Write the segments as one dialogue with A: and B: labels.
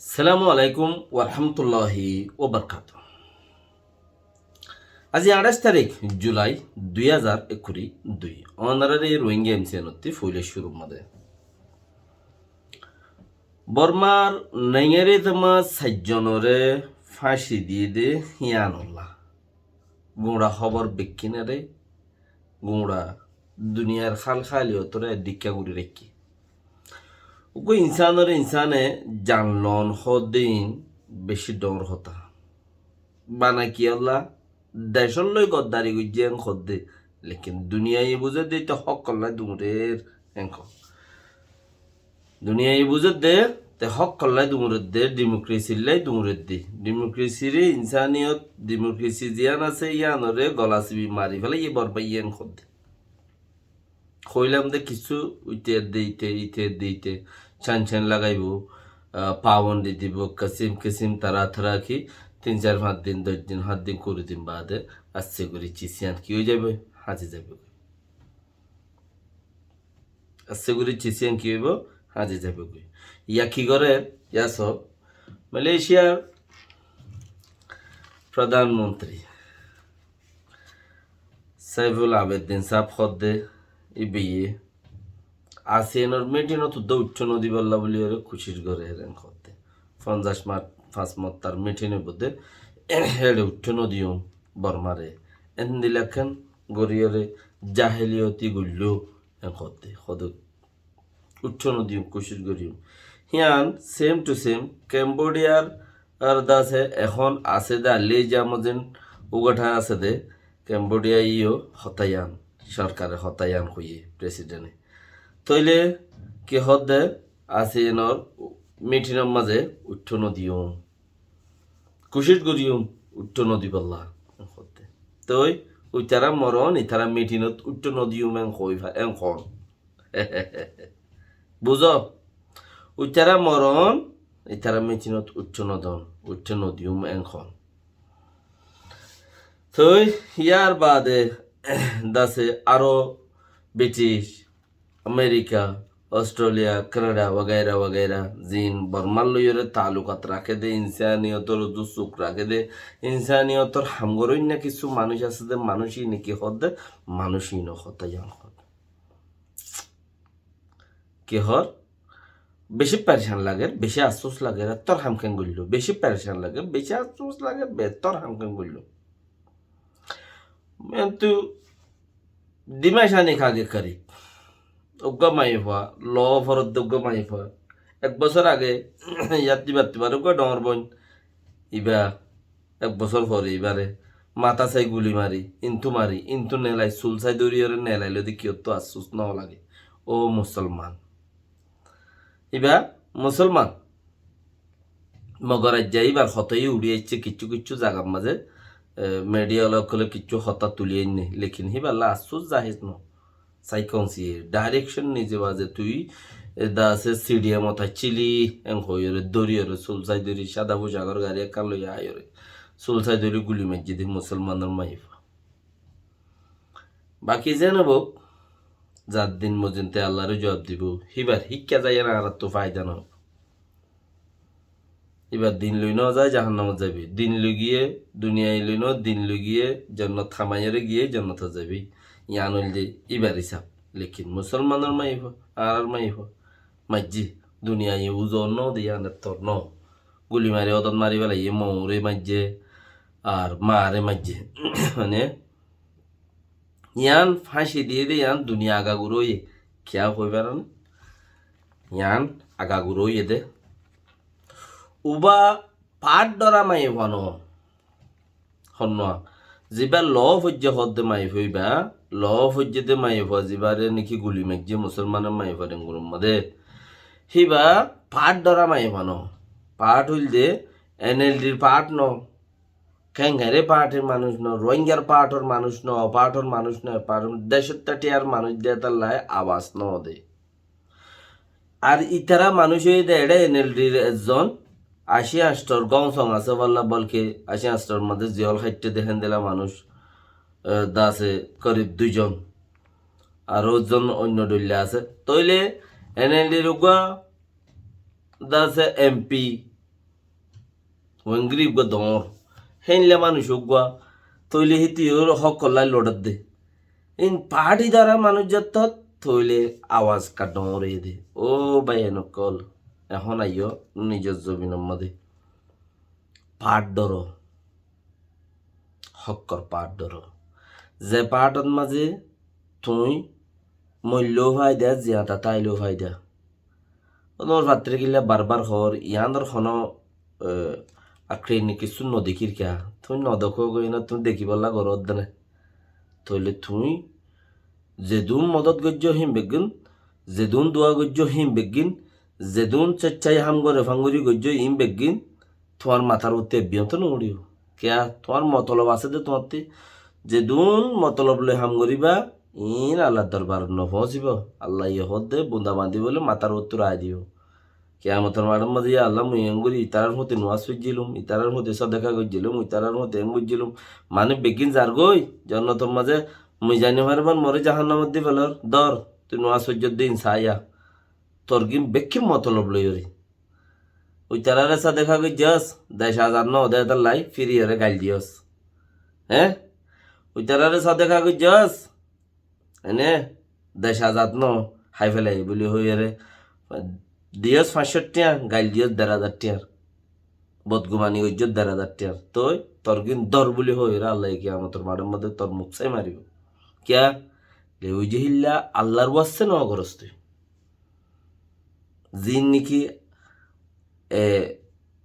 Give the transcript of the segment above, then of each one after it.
A: সালামু আলাইকুম ওরহামতুল্লাহি ওবরকাত। আজি 28 তারিখ জুলাই 2022 অনারারি রোহিঙ্গা এমসিএনতি ফুলে শুরু মধ্যে বর্মার নেঙেরি তমা সাজ্জনরে ফাঁসি দিয়ে দে হিয়ানুল্লাহ গুঁড়া খবর বেকিনারে গুঁড়া দুনিয়ার খাল খালিয়তরে ডিক্কা গুড়ি রেখি উকো ইনসানরে ইনসানে জানলন হদিন বেশি ডর হতা বানা কি আল্লাহ দেশর লই গদ্দারি গুজিয়ান খদ্দে লেকিন দুনিয়ায় বুঝে দে তো হক কল্লা দুমুরের এঙ্ক দুনিয়ায় বুঝে দে তে হক কল্লা দুমুরের দে ডেমোক্রেসি লাই দুমুরের দে ডেমোক্রেসিরে ইনসানিয়ত ডেমোক্রেসি জিয়ান আছে ইয়ানরে গলাসিবি মারি ফেলে ই বরবাই ইয়ান খদ্দে কইলাম দে কিছু উইতে দিতে ছান লাগাইব পাবন দি দিব কিসিম তারা থাকি 3-4-5 দিন 10 দিন 7 দিন করে দিন বাদে আসছে করে চিসিয়ান কি হয়ে যাবে হাজে যাবে আসছে করে চিসিয়ান কি হইব হাজে যাবে ইয়া কি করে ইয়া সব মালয়েশিয়ার প্রধানমন্ত্রী সাইফুল আবেদিন সাহেব খদ্দে ইবিয়ে আসিয়ানোর মেটিনো তো দৌড় নদী বল্লা বলি ওরে খুশির ঘরে হেরেন করতে 50 মাস তার মেটিনে বোধে হেড়ে উঠছ নদীও বর্মারে এন দিলাখান গরিয়রে জাহেলিয়তি গুল্লো করতে সদ উঠছ নদীও খুশির গরিও হিয়ান সেম টু সেম ক্যাম্বোডিয়ার আর দাসে এখন আছে দে আলি জামজেন উগাঠা আছে দে ক্যাম্বোডিয়া ইও হতায়ান সরকারে হতায়ান হইয়ে প্রেসিডেন্টে তইলে কি হদে আসিনর মিঠিনের মাঝে উঠ্ঠ নদীও কুশির গরিও উঠ্ঠ নদী বললা হতে তই উইতারা মরণ ইতারা মিঠিনত উঠ্ঠ নদীও মেং কই এং খন বুঝ উইতারা মরণ ইতারা মিঠিনত উঠ্ঠ নদীও এং খন তই ইয়ার বাদে দাসে আরো ব্রিটিশ अमेरिका ऑस्ट्रेलिया कनाडा वगैरह वगैरह जिन बर्मालयर तालुकात राखे दे इंसानियतर जो सुख राखे दे इंसानियतर हामगरই না কিছু মানুষ আছে দে মানুষই নাকি হদ মানুষই ন হতা জান হদ কি হর বেশি পরেশান লাগে বেশি আফসোস লাগে তোর হামকেন গইলো বেশি পরেশান লাগে বেশি আফসোস লাগে বেতর হামকেন গইলো কিন্তু দিমাশানি খাগে করি উগ্গমাই হওয়া ল ফরত উগ্গমাই হওয়া 1 বছর আগে ইয়াত্তি বাত্তি পারে ডর বইন ইবা 1 বছর পরে এবারে মাথা চাই গুলি মারি ইন্তু নেলাই চুল চাই দৌড়িয়ে নেলাই লদি কিয় তো আশ্বাস ন লাগে ও মুসলমান ইবা মুসলমান মগরাজ যাই এবার হতই উড়িয়েছে কিছু জায়গার মাঝে মিডিয়া লোকলে কিছু হতা তুলিয়ে নে লেকিন হিবাল্লা আশ্বাস জাহিজ ন সাইকনসি ডাইরেকশন নিজে বাজে তুই দাসে সিডিয়া মতা চিলি এং হইরে দরিয়রে সুলসাই দরি সাদা পোশাকর গাড়ি কাল লইয়া আয়রে সুলসাই দরি গুলি মসজিদে মুসলমানের মাইফ বাকি জানাবো যার দিন মজিনতে আল্লাহরে জবাব দিব হিবার শিক্ষা যায় না আর তো ফায়দা না এবার দিন লই ন যায় জাহান্নামত যাবি দিন লই গিয়ে দুনিয়ায় লই ন দিন লই গিয়ে জান্নাত থামাইরে গিয়ে জান্নাতে যাবি ইয়ানুল দে ইবার হিসাব লেকিন মুসলমানের মাইফ আর মাইফ মাজ্জি দুনিয়ায় উজো ন দিয়ানের তোর ন গুলি মারি অদন মারি বেলা ইয়ে মৌরে মাজ্জে আর মারে মাজ্জে মানে ইয়ান ফাঁসি দিয়ে দে ইয়ান দুনিয়া আগাগুড়োয়ে খেয়া হইবার না ইয়ান আগাগুড়োয়ে দে উবা পাট ডরা মাই হনো হন যিবা ল ফজ্য হদ্দে মাই হইবা ল ফজ্যতে মাই হওয়া যিবারে নাকি গুলি মেঘে মুসলমানের মাই হওয়ার গুরুম মদে হিবা পাট ডরা মাই হনো পাট হইল দে এনএলডির পাট ন খেঙ্গারে পাটের মানুষ ন রোহিঙ্গার পাটর মানুষ ন পাটর মানুষ ন পাট দেশের তাটিয়ার মানুষ দিয়ে তার লাই আবাস ন দে আর ইতারা মানুষ হয়ে দেয় এটা এনএলডির একজন 80 গংসং আছে বললা বলকে 80 মধ্যে জিয়ল খাইতে দেখেন দিলা মানুষ দাসে করিব 2 জন আর ওজন অন্য দলীয় আছে তইলে এনএলডির উগা দাসে এমপি ওয়েঙ্গরিব গো দর হেনলে মানুষ গুয়া তৈলে হিতি হক কল্লাই লড়ত দে ইন পাহাড়ি দ্বারা মানুষ যত থইলে আওয়াজ কাটরে দে ও ভাই নকল এখন আইও নিজের জমিনের মধ্যে পাট ডর হক্কর পাট ডর যে পাটত মাঝে তুই মূল্যও ভাই দে জিয়াতা তাইলেও ভাই দে ওর ভাত্রে গিলা বারবার হর ইয়ানোর খন আখড়ে কিছু নদেখির কে তুই নদখো গই না তুমি দেখি বললা ঘরত দেনে তইলে তুই যেদুন মদত গজ্য হিম বেগিন যেদুন দোয়া গজ্য হিম বেগিন যেদুন চেচ্চাই হাম করে ফাঙ্গুরি গজ্য ইম বেগিন তোমার মাথার উত্তে বিয়ন্ত নড়িও কেয়া তোমার মতলব আছে দে তোমার যেদুন মতলব লই হাম করিবা ইন আল্লাহ দরবার নপৌঁছিব আল্লাহ ইহত দে বুন্দা বান্ধি বলে মাথার উত্তর আয় দিও কেয়ামতের মাঠের মধ্যে আল্লাহ মুই এঙ্গুরি ইতারার মধ্যে নোয়াজ ফিরছিলুম ইতারার মধ্যে সদেখা করছিলুম ইতারার মধ্যে এং বুঝছিলুম মানে বেগিন যার গই জন্নতর মাঝে মুই জানি পারবান মরে জাহান্নার মধ্যে ফেলর দর তুই নোয়াজ সূর্যর দিন সাইয়া তোর গিম বেক্ষিম মতলব লই রে ওই তারারে সদেখা কই যাস 10,000 ন দে তার লাই ফিরি হরে গাইল দিয়স হ্যাঁ ওই তারারে সদেখা কই যাস এনে 10,000 ন হাই ফেলাই বলি হই রে দিয়স 500 টিয়া গাইল দিয়স 1,500 টিয়ার বদগুমানি ওইজত 1,500 টিয়ার তোই তোর গিন দর বলি হই রে আল্লাহ কিয়ামতের মাঠের মধ্যে তোর মুখ চাই মারিব কিয়া ওই যে হিল্লা আল্লাহর ওয়াসে ন করস তুই জিন নাকি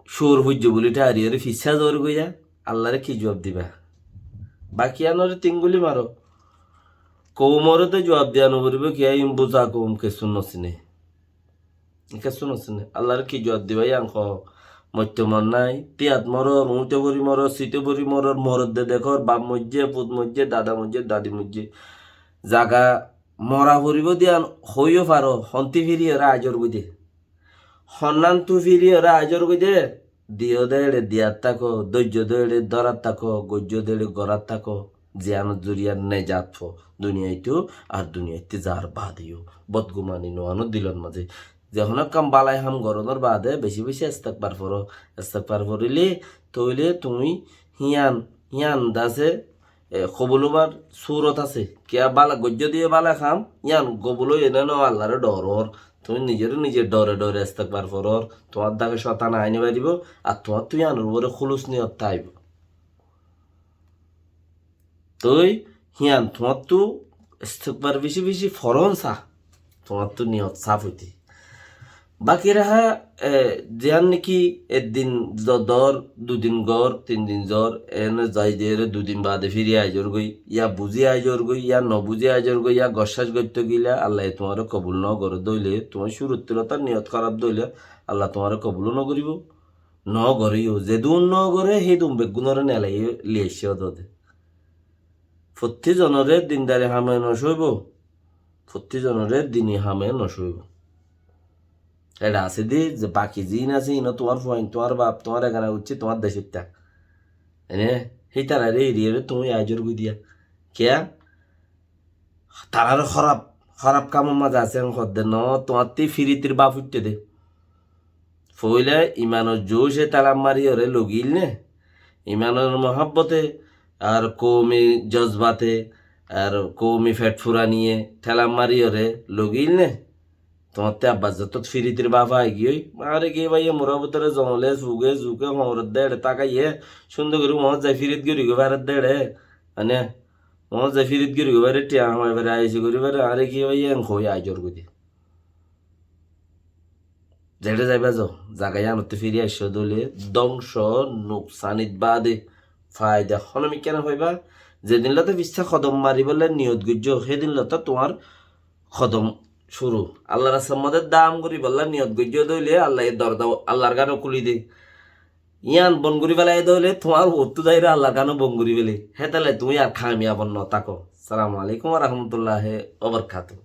A: সুর হইজ বলিটা আরিয়ারে ফিসা জোর গইয়া আল্লাহরে কি জবাব দিবা বাকি আনরে তিনগুলি মারো কৌমরে তো জবাব দিয়া নবরিবে কিয়া ইম বুঝা কৌম কেসুন নসিনে কেসুন নসিনে আল্লাহরে কি জবাব দিবা ইয়াং খ মত্য মন নাই তিয়াত মরর মুতে বরি মরর সিতে বরি মরর মরদ দে দেখর বাপ মজ্জে পুত মজ্জে দাদা মজ্জে দাদি মজ্জে জাগা মরা ভরিব দিয়া হইও পারো হন্তি ফিরি ওরা আজর গুদে হন্নান তু ফিরি ওরা আজর গুদে দিও দেড়ে দিয়ার থাকো ধৈর্য দেড়ে দরার থাকো গজ্য দেড়ে গড়ার থাকো জিয়ান জুরিয়ার নে যাত দুনিয়াইতো আর দুনিয়াইতে যার বাদিও বদগুমানি নোয়ানো দিলন মাঝে যখন কাম বালাই হাম গরনের বাদে বেশি বেশি এস্তাকবার ফরিলে তইলে তুমি হিয়ান হিয়ান দাসে কবুলুমার সুরত আছে কিয়া বালা গজ্য দিয়ে বালা খাম ইয়ান গবুলো এনে ন আল্লাহরে ডরর তুমি নিজের ডরে ডরে এস্তাকবার ফরর তোমার দাগে শতান আইনে বাড়িব আর তোমার তুই আনুর উপরে খুলুস নিয়ত তাইব তুই হিয়ান তোমার তো ইস্তেকবার বেশি বেশি ফরন সা তোমার তো নিয়ত সাফ হইতে বাকি রাহা যেন নাকি একদিন দর 2 দিন গর 3 দিন জ্বর এনে যাই দিয়ে 2 দিন বাদে ফিরে আইজর গই ইয়া বুঝি আইজর গই ইয়া নবুঝি আইজর গই ইয়া গশ্বাস করতে গিলা আল্লাহ তোমার কবুল ন করে দইলে তোমার শুরুর তুলতার নিয়ত খারাপ দইলে আল্লাহ তোমার কবুল ন করিব ন করিও যেদুন ন করে সেই তুম বেগুনরে নেলাই লিয়েছে দে প্রতি জনরে দিনদারে হামে নসইব প্রতি জনরে দিনই হামে নসইব এটা আছে দি যে বাকি জিন আছে ইনো তোমার পয়েন্ট তোমার বাপ তোমার এখানে উঠছে তোমার দেশের টা এনে সেই তারা রে এরিয়ে তুমি আইজর গুই দিয়া কেয়া তারার খারাপ কামের মাঝে আছে দে ন তোমার তি ফিরিতির বাপ উঠতে দে ফইলে ইমানের জোশে তালাম মারি ওরে লগিল নে ইমানের মহাব্বতে আর কৌমি জজবাতে আর কৌমি ফেট ফুরা নিয়ে ঠেলাম মারি ওরে লগিল নে তোমার তে আব্বাস যত ফিরিতির বাবা গিয়ে আরে গিয়ে ভাই মোরা ভিতরে জমলে সুগে জুকে হমরত দেড়ে তাকাইয়ে সুন্দর করে মহৎ যাই ফিরিত গিরি গো বাইরে দেড়ে মানে মহৎ যাই ফিরিত গিরি গো বাইরে টিয়া আমার বাইরে আইসি করি বাইরে আরে গিয়ে ভাই হই আইজর গুদি যেটা যাইবা যাও জাগাই আনতে ফিরে আসো দলে ধ্বংস নোকসানিত বাদে ফায়দা হনমি কেন হইবা যেদিন লতে বিশ্বাস কদম মারি বলে নিয়ত গুজ্জ সেদিন লতা তোমার কদম শুরু আল্লাহ রাস্তার মধ্যে দাম করি বললা নিয়ত গুজ্জ দইলে আল্লাহ দরদা আল্লাহর গানও খুলি দে ইয়ান বনগুড়ি বেলায় দইলে তোমার হত্তু দাইরা আল্লাহর গানও বনগুড়ি বেলে হে তাহলে তুমি আর খামিয়া বন্ন তাকো সালামু আলাইকুম রহমতুল্লাহ ওবরকাতুহু